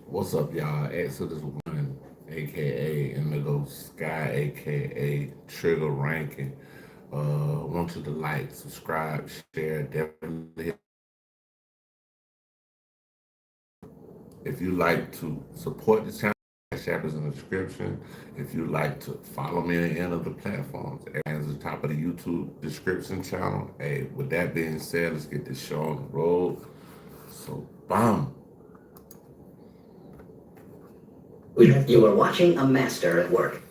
What's up, y'all? Exodus One, aka Indigo Sky, aka Trigger Ranking. Want you to like, subscribe, share. Definitely hit that subscribe button. If you like to support the channel, Cash App is in the description. If you like to follow me on any of the platforms, everything's at the top of the YouTube description channel. Hey, with that being said, let's get this show on the road. So, bam. You are watching a master at work.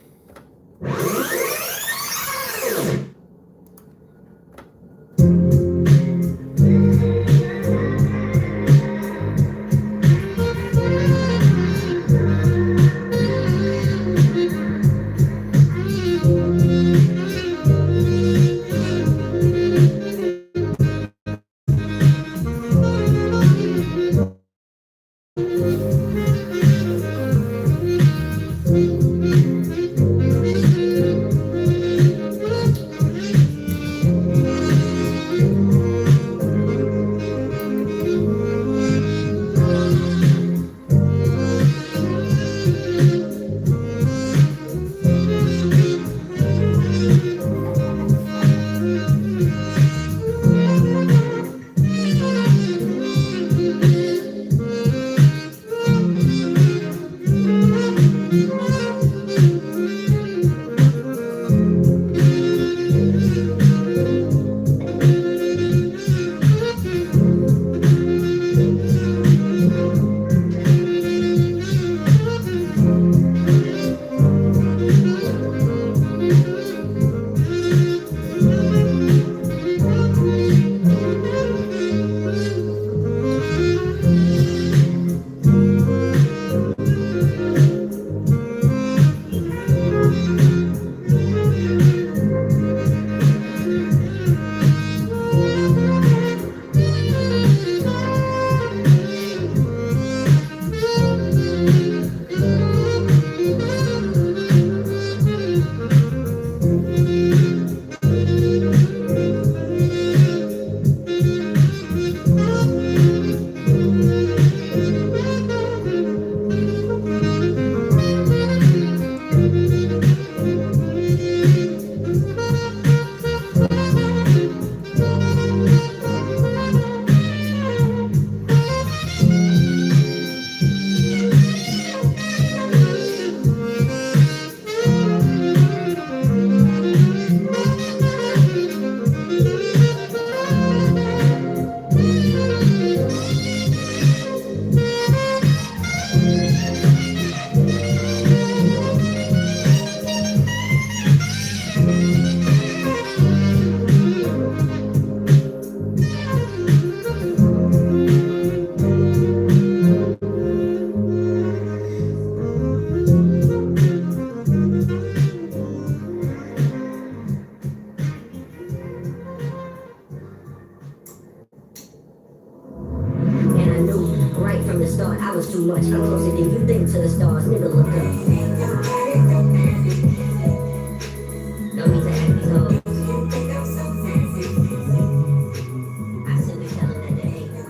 And I knew right from the start I was too much. I'm closer than you think to the stars. Nigga, look up. No need to act these hoes. I simply tell them that they hate me.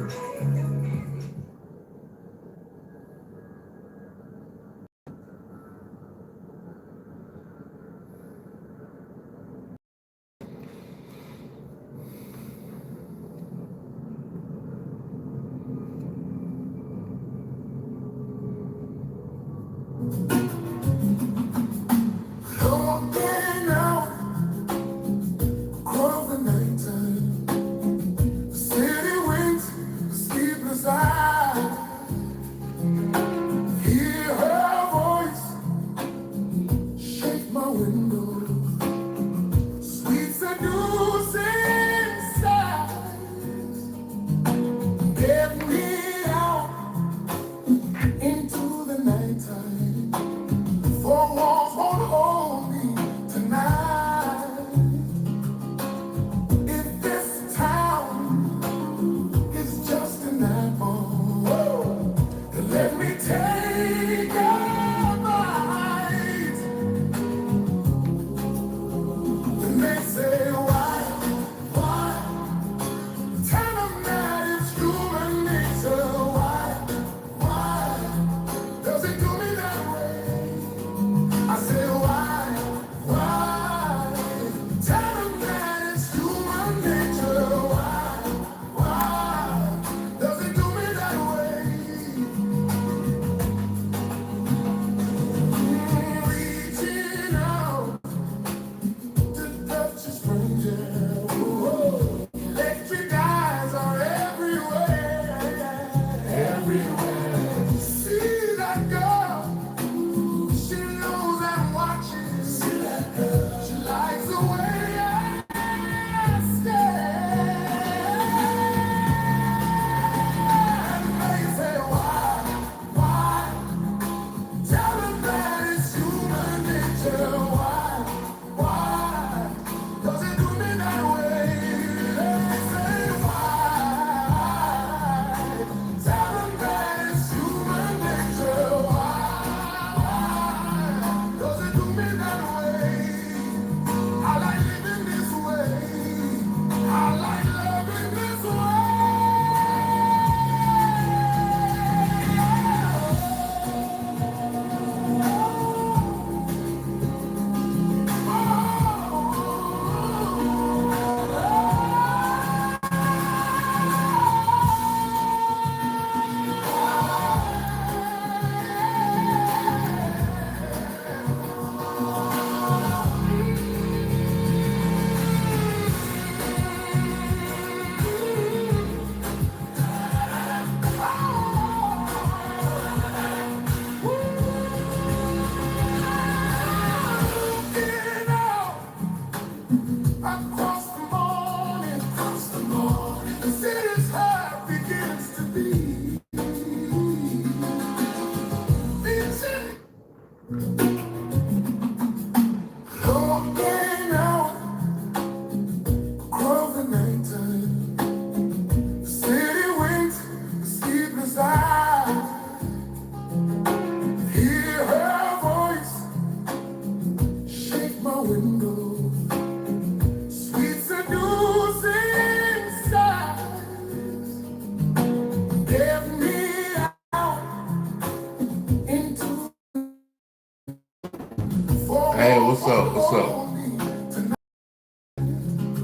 Hey, what's up? What's up?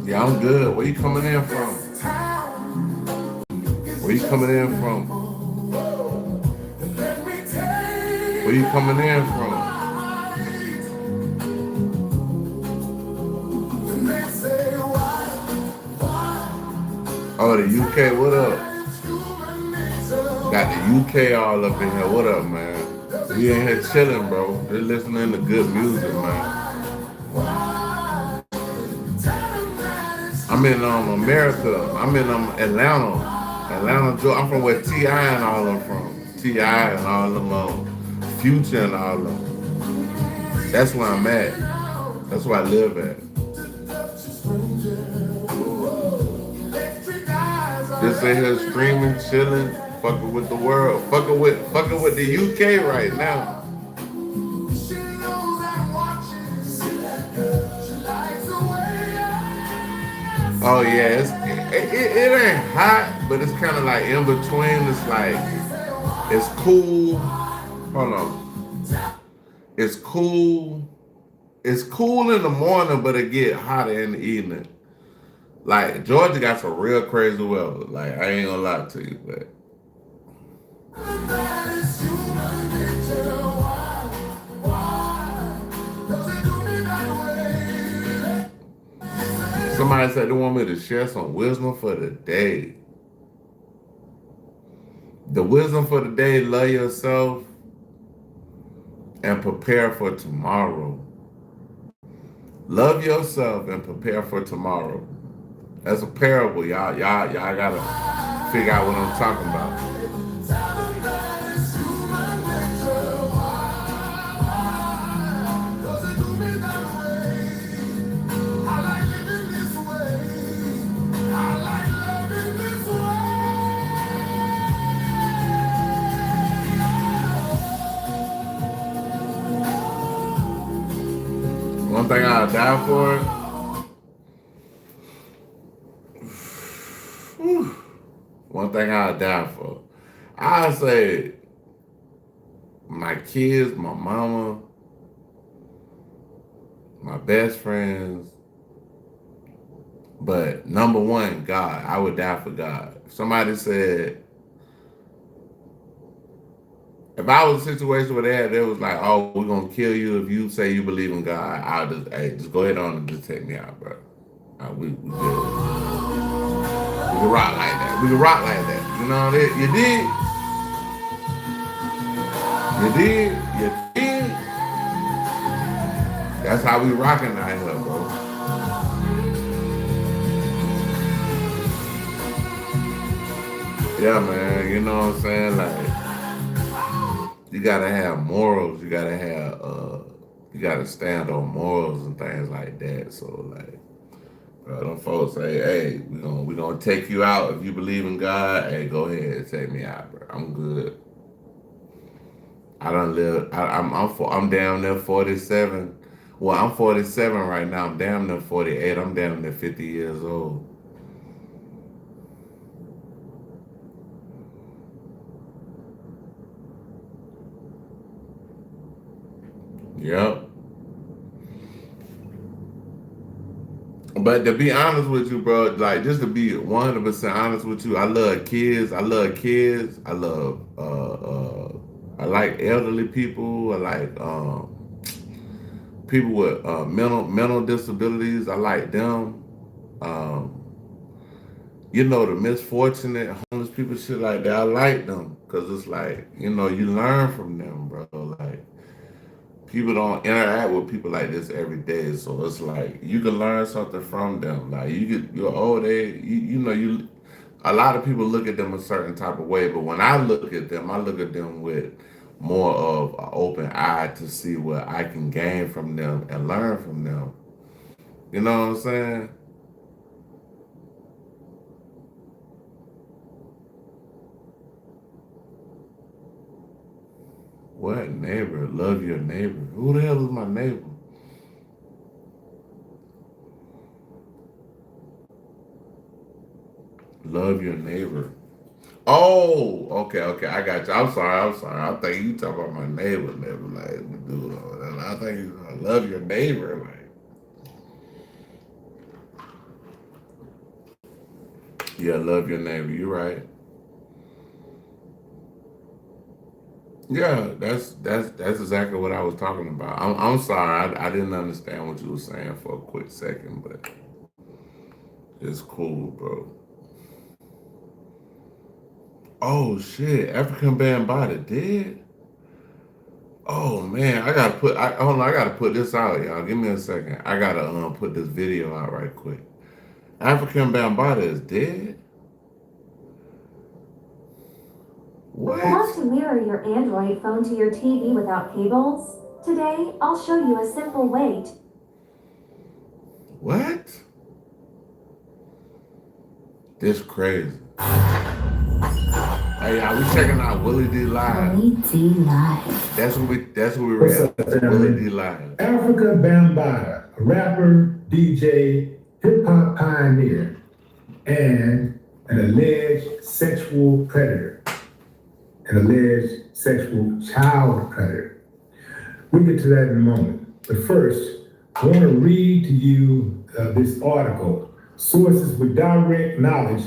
Yeah, I'm good. Where you coming in from? Where you coming in from? Where you coming in from? Oh, the UK. What up? Got the UK all up in here. What up, man? We in here chilling, bro. Just listening to good music, man. I'm in America. I'm in Atlanta, Georgia. I'm from where Ti and all them from. Ti and all them Future and all them. That's where I'm at. That's where I live at. Just in here screaming, chilling, fucking with the world, fucking with the UK right now. Oh yeah, it ain't hot, but it's kind of like in between. It's like it's cool. Hold on, it's cool. It's cool in the morning, but it get hotter in the evening. Like Georgia got some real crazy weather. Like I ain't gonna lie to you, but somebody said they want me to share some wisdom for the day. The wisdom for the day: love yourself and prepare for tomorrow. Love yourself and prepare for tomorrow. That's a parable, y'all gotta figure out what I'm talking about. One thing I'll die for. One thing I'll die for. I'll say my kids, my mama, my best friends, but number one, God. I would die for God. Somebody said, if I was in a situation where they was like, "Oh, we're gonna kill you if you say you believe in God," I'll just, hey, just go ahead on and just take me out, bro. We good. We can rock like that. We can rock like that. You know that you did. You did. You did. That's how we rocking out here, bro. Yeah, man. You know what I'm saying? Like, you gotta have morals. You gotta stand on morals and things like that. So, like, them folks say, "Hey, we gonna take you out if you believe in God. Hey, go ahead and take me out, bro. I'm good. I don't live. I'm down there 47. Well, I'm 47 right now. I'm down there 48. I'm down there 50 years old. Yep. But to be honest with you, bro, like just to be 100% honest with you, I love kids. I love kids. I like elderly people. I like people with mental disabilities. I like them. Um, the misfortunate homeless people, shit like that. I like them because it's like you learn from them, bro. Like people don't interact with people like this every day, so it's like you can learn something from them. Like you're old age, you know you. a lot of people look at them a certain type of way, but when I look at them with more of an open eye to see what I can gain from them and learn from them. You know what I'm saying? What neighbor? Love your neighbor. Who the hell is my neighbor? Love your neighbor. Oh, okay. I got you. I'm sorry. I think you talking about my neighbor, like dude. I think I love your neighbor, like yeah, love your neighbor. You're right. Yeah, that's exactly what I was talking about. I'm sorry, I didn't understand what you were saying for a quick second, but it's cool, bro. Oh shit, African Bambaataa dead. Oh man, hold on, I gotta put this out, y'all. Give me a second. I gotta put this video out right quick. African Bambaataa is dead. Want What? to mirror your Android phone to your TV without cables? Today, I'll show you a simple way to What? This crazy. Hey, y'all, we checking out Willie D Live. Willie D Live. That's what we were at. Willie D Live. Africa Bambaataa, a rapper, DJ, hip hop pioneer, and an alleged sexual predator, an alleged sexual child predator. We'll get to that in a moment. But first, I want to read to you this article. Sources with direct knowledge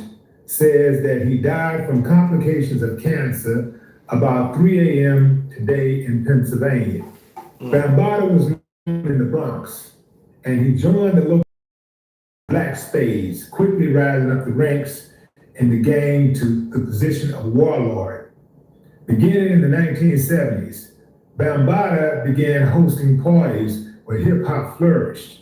says that he died from complications of cancer about 3 a.m. today in Pennsylvania. Bambaataa was in the Bronx, and he joined the local black spades, quickly rising up the ranks in the gang to the position of warlord. Beginning in the 1970s, Bambaataa began hosting parties where hip hop flourished,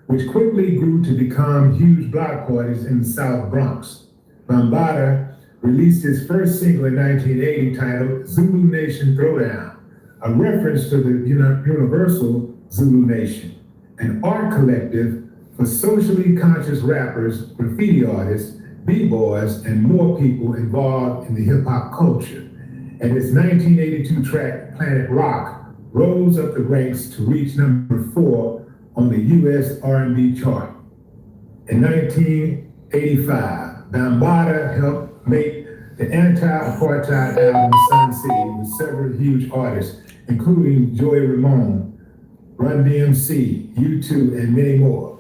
which quickly grew to become huge block parties in the South Bronx. Bambaataa released his first single in 1980 titled Zulu Nation Throwdown, a reference to the universal Zulu Nation, an art collective for socially conscious rappers, graffiti artists, b-boys, and more people involved in the hip-hop culture. And its 1982 track, Planet Rock, rose up the ranks to reach number 4 on the US R&B chart. In 1985, Bambaataa helped make the anti-apartheid album Sun City with several huge artists, including Joey Ramone, Run DMC, U2, and many more.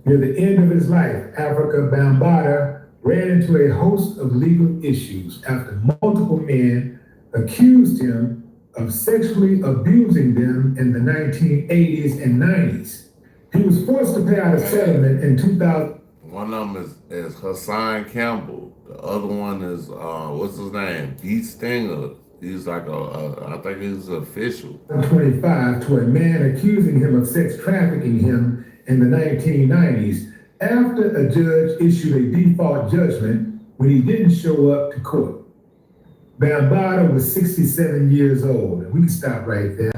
Near the end of his life, Africa Bambaataa ran into a host of legal issues after multiple men accused him of sexually abusing them in the 1980s and 90s. He was forced to pay out a settlement in 2000. One of them is Hassan Campbell. The other one is what's his name? Beat Stinger. He's like I think he's official. 25 to a man accusing him of sex trafficking him in the 1990s after a judge issued a default judgment when he didn't show up to court. Bambaataa was 67 years old, and we can stop right there.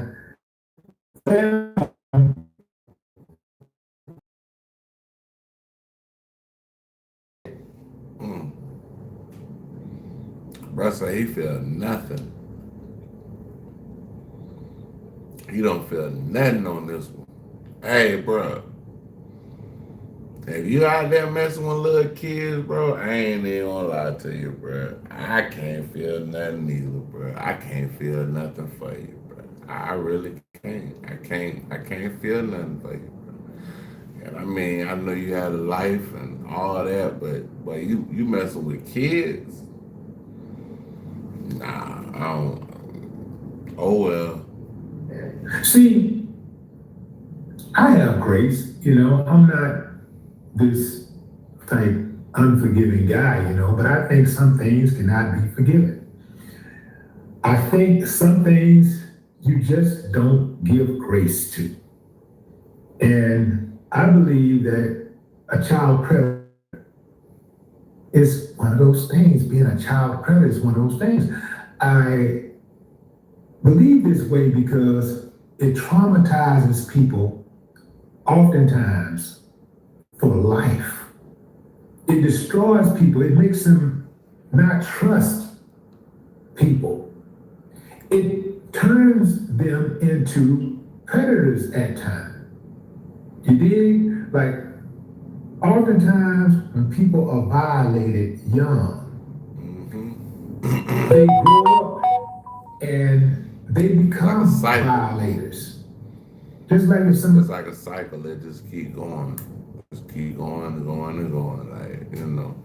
Bro say he feel nothing. He don't feel nothing on this one. Hey, bro. If you out there messing with little kids, bro, I ain't even gonna lie to you, bro. I can't feel nothing either, bro. I can't feel nothing for you, bro. I really can't. I can't feel nothing for you, bro. And I mean, I know you had a life and all that, but you messing with kids. Nah, I don't. Oh well. See, I have grace, I'm not this type unforgiving guy, but I think some things cannot be forgiven. I think some things you just don't give grace to. And I believe that a child predator It's one of those things. Being a child predator is one of those things. I believe this way because it traumatizes people oftentimes for life. It destroys people. It makes them not trust people. It turns them into predators at times. You dig? Like, oftentimes when people are violated young, they grow up and they become violators. Just like if It's somebody, like a cycle. It just keep going. Just keep going and going and going. Like, you know,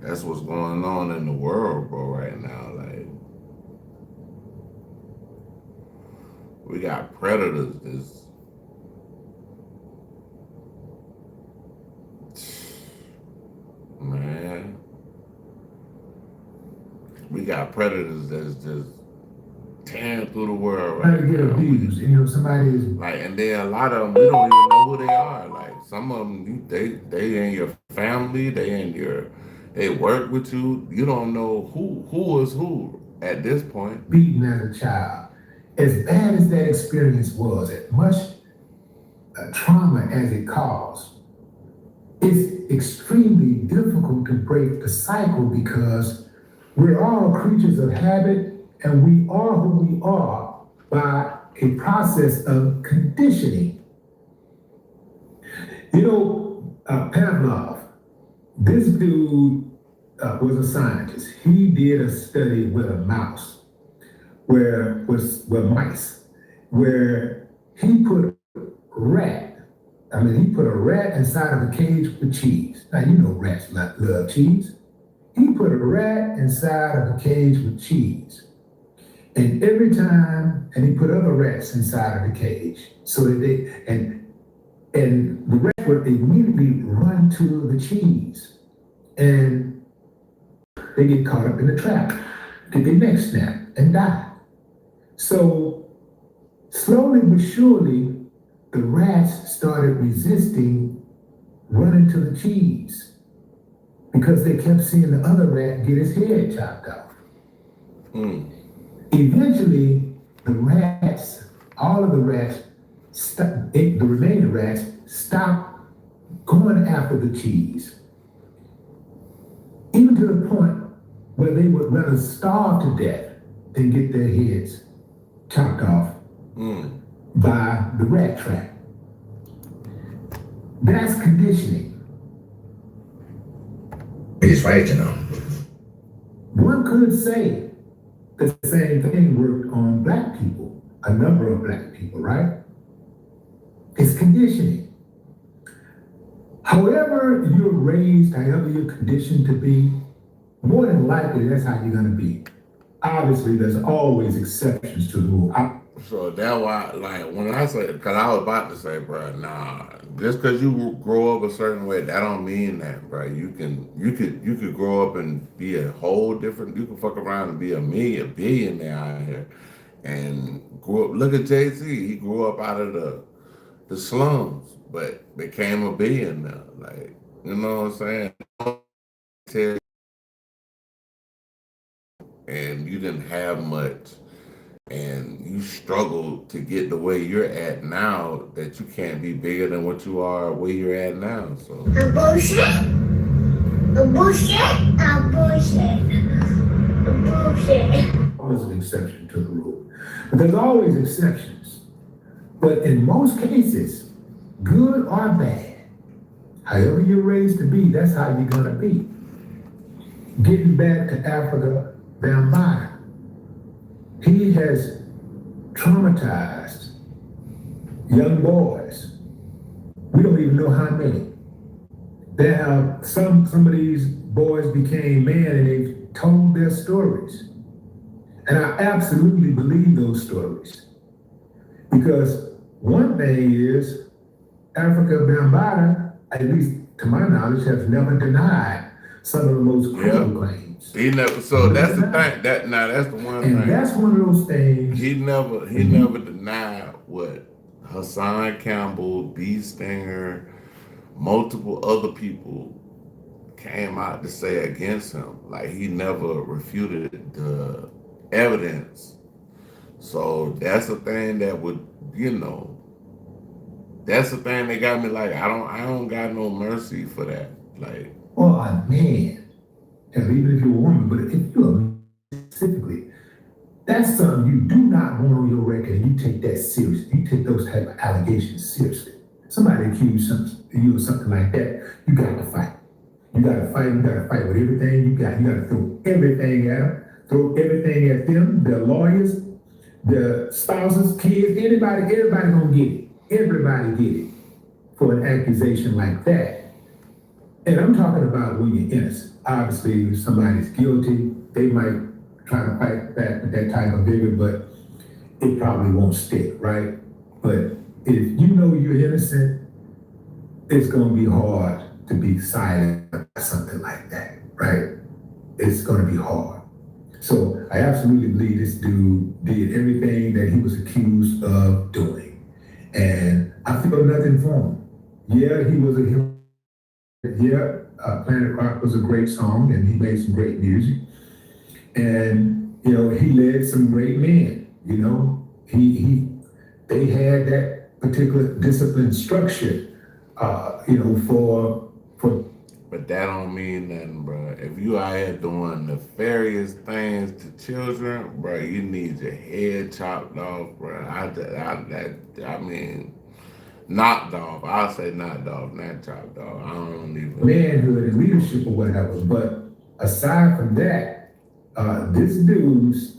that's what's going on in the world, bro, right now. Like, we got predators that's, man, we got predators that's just tearing through the world trying right to get now. abused, you know, somebody is Like, and then a lot of them, we don't even know who they are. Like, some of them, they in your family, they work with you. You don't know who is who at this point. beaten as a child. As bad as that experience was, as much trauma as it caused, it's extremely difficult to break the cycle because we're all creatures of habit and we are who we are by a process of conditioning. You know, Pavlov, this dude was a scientist. He did a study with a mouse with mice, where he put he put a rat inside of a cage with cheese. Now, you know rats love cheese. He put a rat inside of a cage with cheese. And and he put other rats inside of the cage so that and the rats would immediately run to the cheese and they get caught up in the trap, get their neck snapped and die. So slowly but surely, the rats started resisting running to the cheese because they kept seeing the other rat get his head chopped off. Eventually, all of the rats, the remaining rats, stopped going after the cheese, even to the point where they would rather starve to death than get their heads chopped off by the rat trap. That's conditioning. He's right, you know. One could say the same thing worked on black people, a number of black people, right? It's conditioning. However you're raised, however you're conditioned to be, more than likely that's how you're gonna be. Obviously, there's always exceptions to the rule. So that's why, like, when I say, because I was about to say, bro, nah, just because you grow up a certain way, that don't mean that, bro. You could grow up and be a whole different. You can fuck around and be a billionaire out here, and grew up. Look at Jay-Z. He grew up out of the slums, but became a billionaire. Like, you know what I'm saying? And you didn't have much. And you struggle to get the way you're at now, that you can't be bigger than what you are where you're at now. So A bullshit. A bullshit. A bullshit. A bullshit. Always an exception to the rule. But there's always exceptions. But in most cases, good or bad, however you're raised to be, that's how you're gonna be. Getting back to Africa Bambaataa, he has traumatized young boys. We don't even know how many. Some of these boys became men and they've told their stories. And I absolutely believe those stories. Because one thing is, Africa Bambaataa, at least to my knowledge, has never denied some of the most cruel claims. he never. So that's the thing. That's the one And thing. that's one of those things. He never denied what Hassan Campbell, B. Stinger, multiple other people came out to say against him. Like he never refuted the evidence. So that's the thing that would, that's the thing that got me like I don't got no mercy for that. Like, Or a man, and even if you're a woman, but if you're a man specifically, that's something you do not want on your record, and you take that seriously. You take those type of allegations seriously. Somebody accuse you of something like that, you got to fight. You got to fight. You got to fight with everything you got. You got to throw everything at them. Throw everything at them. Their lawyers, their spouses, kids, everybody gonna get it. Everybody get it for an accusation like that. And I'm talking about when you're innocent. Obviously, if somebody's guilty, they might try to fight back with that type of vigor, but it probably won't stick, right? But if you know you're innocent, it's gonna be hard to be silent about something like that, right? It's gonna be hard. So I absolutely believe this dude did everything that he was accused of doing. And I feel nothing for him. Yeah, he was a hero. Yeah, Planet Rock was a great song and he made some great music. And, he led some great men, they had that particular discipline structure, for. but that don't mean nothing, bro. If you out here doing nefarious things to children, bro, you need your head chopped off, bro. I mean, knocked off. I'll say knocked off, not chopped off. I don't even. Manhood and leadership or whatever. But aside from that, this dude's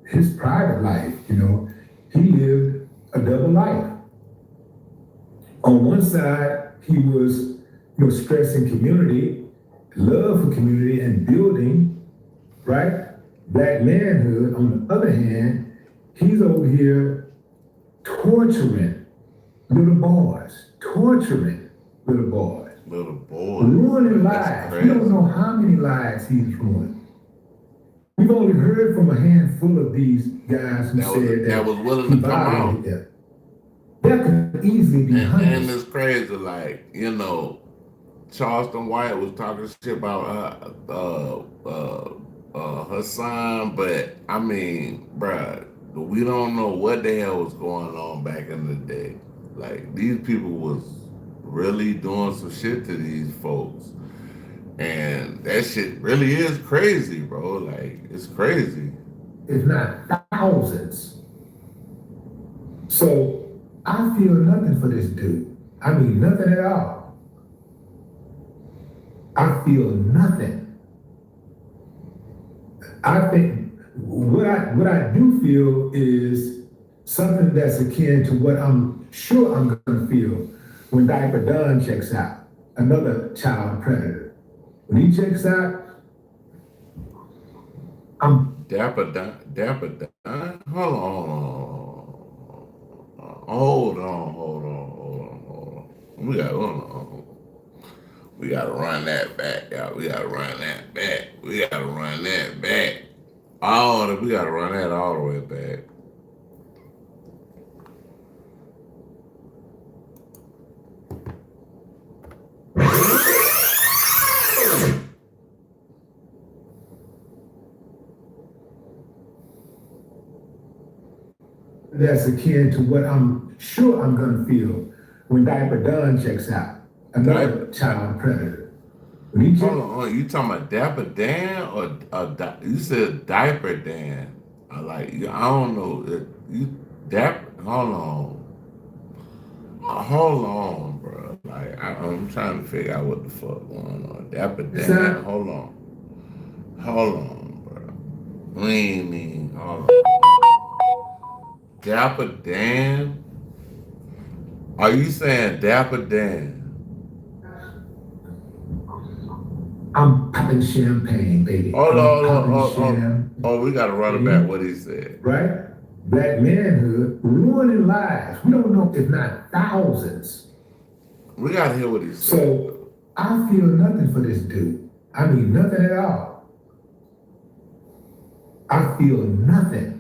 his private life, he lived a double life. On one side, he was, stressing community, love for community and building, right? Black manhood. On the other hand, he's over here torturing little boys, Little boy. ruining lives. We don't know how many lives he's ruined. We've only heard from a handful of these guys who said that was willing to come out. Them. That could easily be hundreds. And it's crazy, like, Charleston White was talking shit about her son, but I mean, bruh, we don't know what the hell was going on back in the day. Like, these people was really doing some shit to these folks. And that shit really is crazy, bro. Like, it's crazy. If not thousands. So I feel nothing for this dude. I mean, nothing at all. I feel nothing. I think what I do feel is something that's akin to what I'm sure I'm gonna feel when Diaper Don checks out, another child predator. When he checks out, I'm Dapper Don. Hold on. We gotta run that back, y'all. We gotta run that back. We gotta run that all the way back. that's akin to what I'm sure I'm gonna feel when Diaper Don checks out, another child predator. When he checks, Hold on, you talking about Dapper Dan or you said Diaper Dan? I don't know. Hold on, bro. Like I'm trying to figure out what the fuck going on. Dapper Dan. Hold on, bro. Hold on. Dapper Dan? Are you saying Dapper Dan? I'm popping champagne, baby. Hold on. Oh, we gotta run it back what he said. Right? Black manhood ruining lives. We don't know if not thousands. We gotta hear what he said. So I feel nothing for this dude. I mean nothing at all. I feel nothing.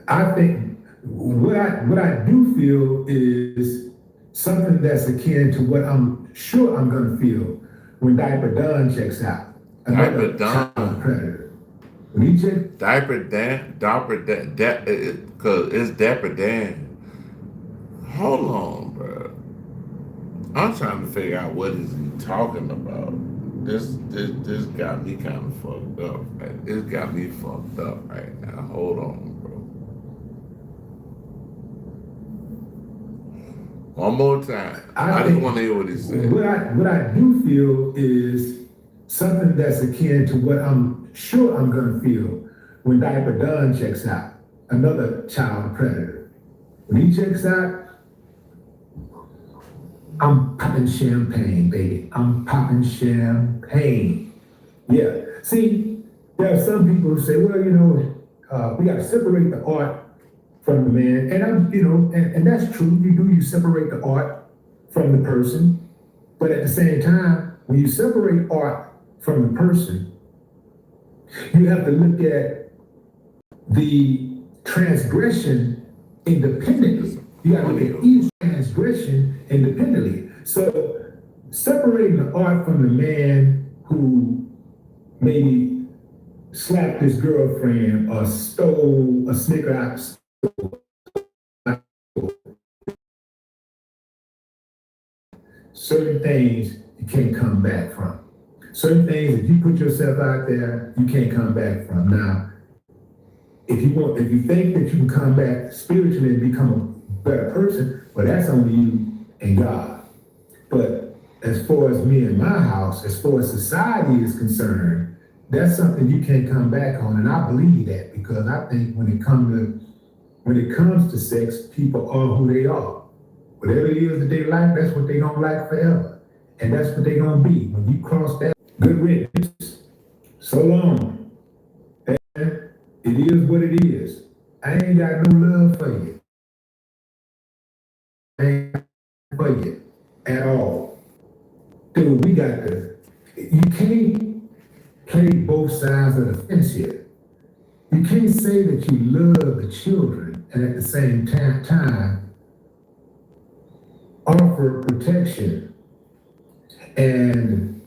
I think what I do feel is something that's akin to what I'm sure I'm gonna feel when Diaper Don checks out. Diaper Another Don. child predator. When he check, Cause it's Dapper Dan. Hold on, bro. I'm trying to figure out what is he talking about. This got me kind of fucked up. Right? This got me fucked up right now. Hold on, bro. One more time. I just want to hear what he said. what I do feel is something that's akin to what I'm sure I'm gonna feel when Diaper Don checks out. Another child predator. When he checks out, I'm popping champagne, baby. I'm popping champagne. Yeah. See, there are some people who say, well, we got to separate the art from the man. And and that's true. You separate the art from the person. But at the same time, when you separate art from the person, you have to look at the transgression independently. You got to look at each transgression independently. So separating the art from the man who maybe slapped his girlfriend or stole a Snicker out of certain things you can't come back from. Certain things, if you put yourself out there, you can't come back from. Now, if you think that you can come back spiritually and become a better person, well, that's only you and God. But as far as me and my house, as far as society is concerned, that's something you can't come back on. And I believe that because I think when it comes to sex, people are who they are. Whatever it is that they like, that's what they gonna like forever. And that's what they gonna be. When you cross that, good riddance. So long. And it is what it is. I ain't got no love for you. I ain't got for you at all. Dude, you can't play both sides of the fence here. You can't say that you love the children and at the same time offer protection and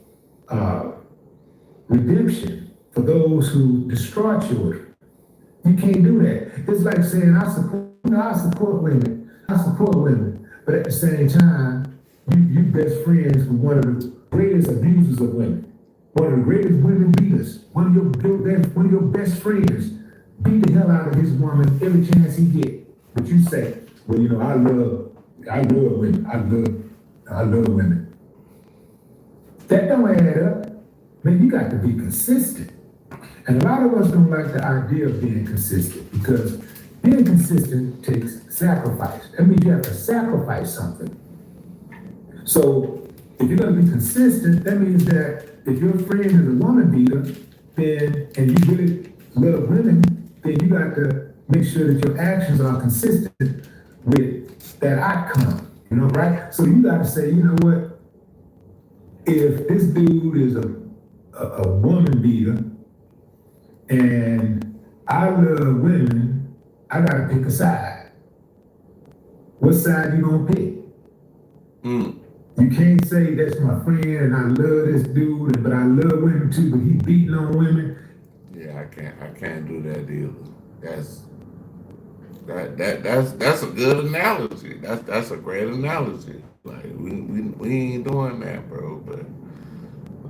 redemption for those who destroy children. You can't do that. It's like saying I support women. I support women, but at the same time, you best friends with one of the greatest abusers of women, one of the greatest women beaters, one of your best friends beat the hell out of his woman every chance he get. But you say, well, I love women. I love women. That don't add up. Man, you got to be consistent. And a lot of us don't like the idea of being consistent because being consistent takes sacrifice. That means you have to sacrifice something. So if you're going to be consistent, that means that if your friend is a woman beater, and you really love women, then you got to make sure that your actions are consistent with that outcome, right? So you got to say, you know what? If this dude is a woman beater and I love women, I got to pick a side. What side you gonna pick? You can't say that's my friend and I love this dude, but I love women too, but he beating on women. Yeah, I can't do that either. That's a good analogy. That's a great analogy. Like we ain't doing that, bro. But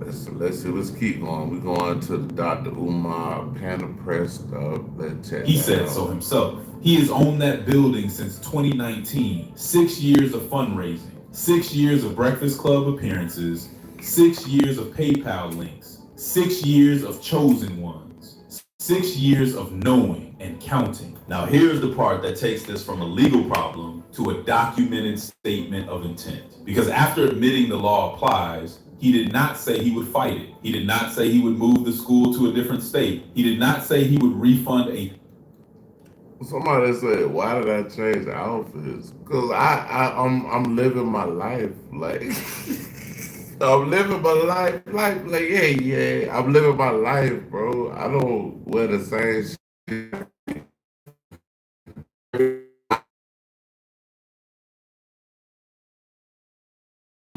let's keep going. We're going to the Dr. Umar Panda Press stuff. Let's check. He said so himself. He has owned that building since 2019. 6 years of fundraising, 6 years of Breakfast Club appearances, 6 years of PayPal links, 6 years of chosen ones, 6 years of knowing and counting. Now here's the part that takes this from a legal problem to a documented statement of intent. Because after admitting the law applies, he did not say he would fight it. He did not say he would move the school to a different state. He did not say he would refund Somebody said, "Why did I change the outfits?" Because I'm living my life like I'm living my life like yeah. I'm living my life, bro. I don't wear the same shit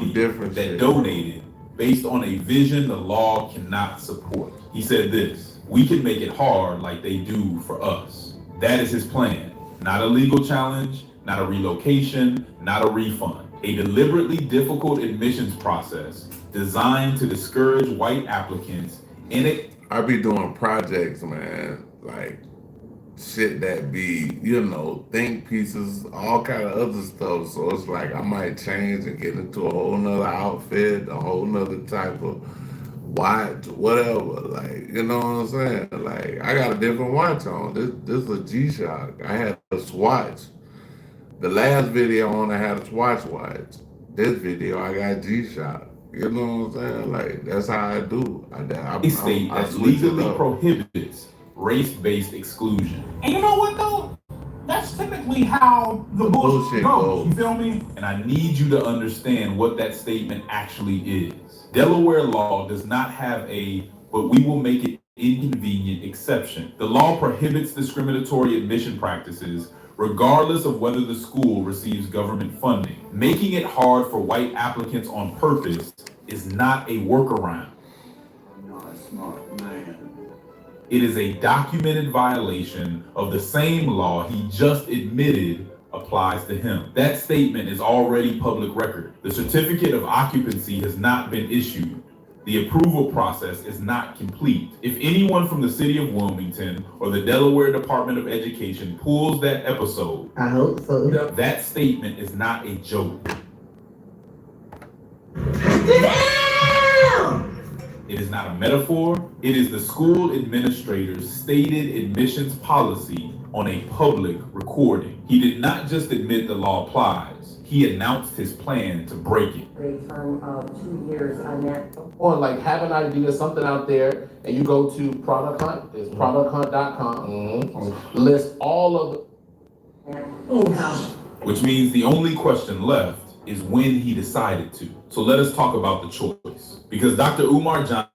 minority different that shit. donated based on a vision the law cannot support. He said this: "We can make it hard like they do for us." That is his plan. Not a legal challenge, not a relocation, not a refund. A deliberately difficult admissions process designed to discourage white applicants in it. I be doing projects, man, like shit that be, think pieces, all kind of other stuff. So it's like I might change and get into a whole nother outfit, a whole nother type of watch, whatever. Like, you know what I'm saying? Like, I got a different watch on. This is a G-Shock. I had a Swatch. The last video on, I had a Swatch watch. This video, I got G-Shock. You know what I'm saying? Like, that's how I do. A state I that switch it legally up. prohibits race-based exclusion. And you know what though? That's typically how the bullshit goes. You feel me? And I need you to understand what that statement actually is. Delaware law does not have a "but we will make it inconvenient" exception. The law prohibits discriminatory admission practices regardless of whether the school receives government funding. Making it hard for white applicants on purpose is not a workaround. No, it's not, man. It is a documented violation of the same law he just admitted applies to him. That statement is already public record. The certificate of occupancy has not been issued. The approval process is not complete. If anyone from the city of Wilmington or the Delaware Department of Education pulls that episode, I hope so. that statement is not a joke. It is not a metaphor. It is the school administrator's stated admissions policy on a public recording. He did not just admit the law applies. He announced his plan to break it. A term of 2 years on that. Or like have an idea, something out there, and you go to Product Hunt, it's producthunt.com, list all of the. Which means the only question left is when he decided to. So let us talk about the choice. Because Dr. Umar Johnson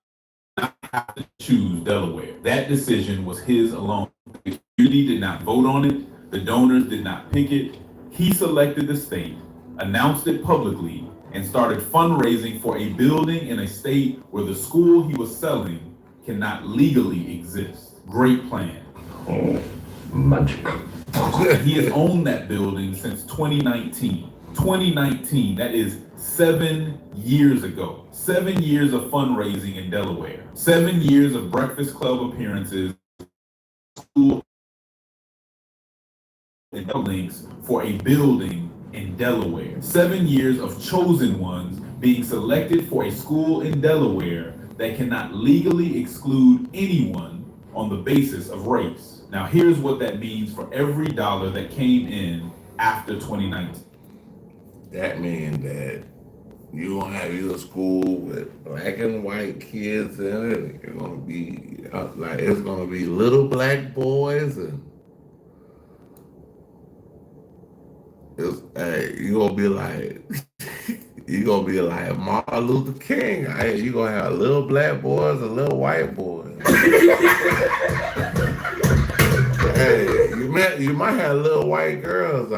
did not have to choose Delaware. That decision was his alone. The community did not vote on it. The donors did not pick it. He selected the state, announced it publicly, and started fundraising for a building in a state where the school he was selling cannot legally exist. Great plan. Magic. He has owned that building since 2019. 2019, that is 7 years ago. 7 years of fundraising in Delaware. 7 years of Breakfast Club appearances, school and links for a building in Delaware. 7 years of chosen ones being selected for a school in Delaware that cannot legally exclude anyone on the basis of race. Now here's what that means for every dollar that came in after 2019. That means that you gonna have your school with black and white kids in it. You're gonna be it's gonna be little black boys and you gonna be like you gonna be like Martin Luther King. You gonna have little black boys and little white boys. Hey, you might have little white girls.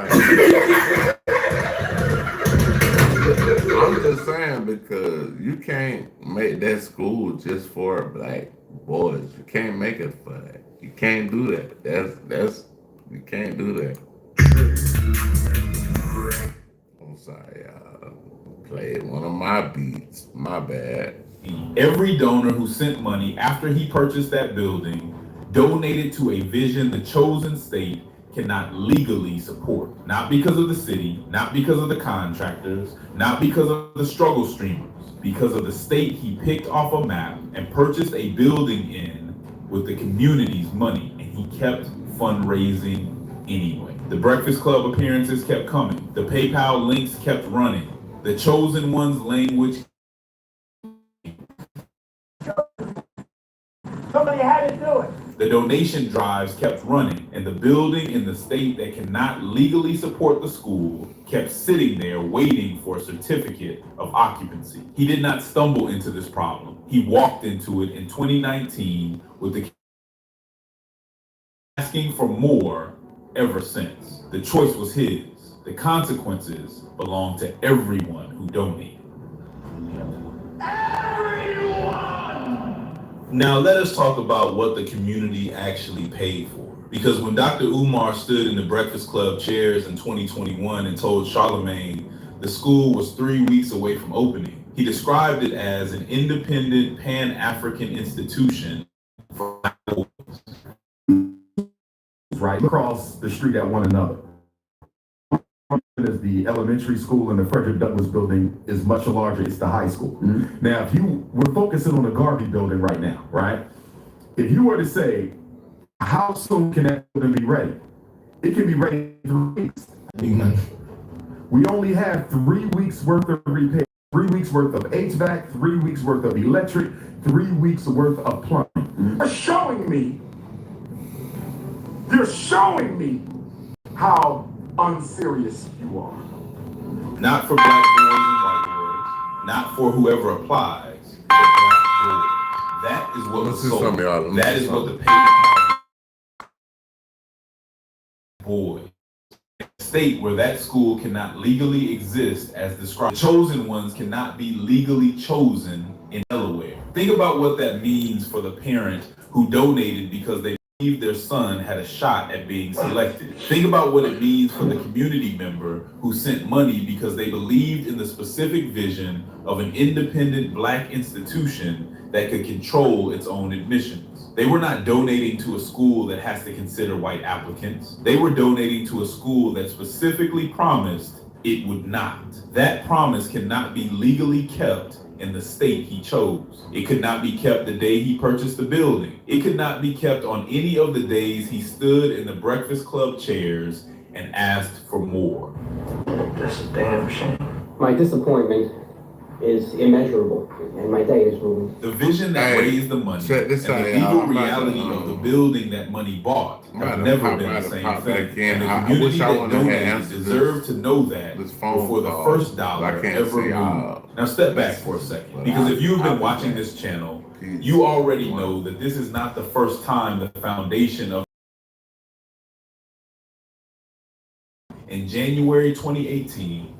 I'm just saying, because you can't make that school just for black boys. You can't make it for that. You can't do that. That's you can't do that. I'm sorry, played one of my beats. My bad. Every donor who sent money after he purchased that building donated to a vision the chosen state cannot legally support. Not because of the city, not because of the contractors, not because of the struggle streamers, because of the state he picked off a map and purchased a building in with the community's money, and he kept fundraising anyway. The Breakfast Club appearances kept coming. The PayPal links kept running. The chosen one's language. Somebody had to do it. The donation drives kept running, and the building in the state that cannot legally support the school kept sitting there waiting for a certificate of occupancy. He did not stumble into this problem. He walked into it in 2019 with the asking for more ever since. The choice was his. The consequences belong to everyone who donated. Now let us talk about what the community actually paid for. Because when Dr. Umar stood in the Breakfast Club chairs in 2021 and told Charlemagne the school was 3 weeks away from opening, he described it as an independent Pan-African institution for right across the street at one another. Is the elementary school, and the Frederick Douglass building is much larger. It's the high school. Now, if we're focusing on the Garvey building right now, right? If you were to say, how soon can that building be ready? It can be ready in 3 weeks. We only have 3 weeks worth of repair, 3 weeks worth of HVAC, 3 weeks worth of electric, 3 weeks worth of plumbing. You're showing me how unserious you are. not for black boys and white boys, not for whoever applies, for black boys. That is what was sold. That is what the paper boys. State where that school cannot legally exist as described. The chosen ones cannot be legally chosen in Delaware. Think about what that means for the parent who donated because they believed their son had a shot at being selected. Think about what it means for the community member who sent money because they believed in the specific vision of an independent black institution that could control its own admissions. They were not donating to a school that has to consider white applicants. They were donating to a school that specifically promised it would not. That promise cannot be legally kept in the state he chose. It could not be kept the day he purchased the building. It could not be kept on any of the days he stood in the Breakfast Club chairs and asked for more. That's a damn shame. My disappointment is immeasurable, and my day is ruined. The vision that raised the money and the legal reality of the building that money bought have never been the same thing. And the community that donated deserve to know that before the first dollar ever moved. Now step back for a second, because if you've been watching this channel, you already know that this is not the first time the foundation of in January 2018,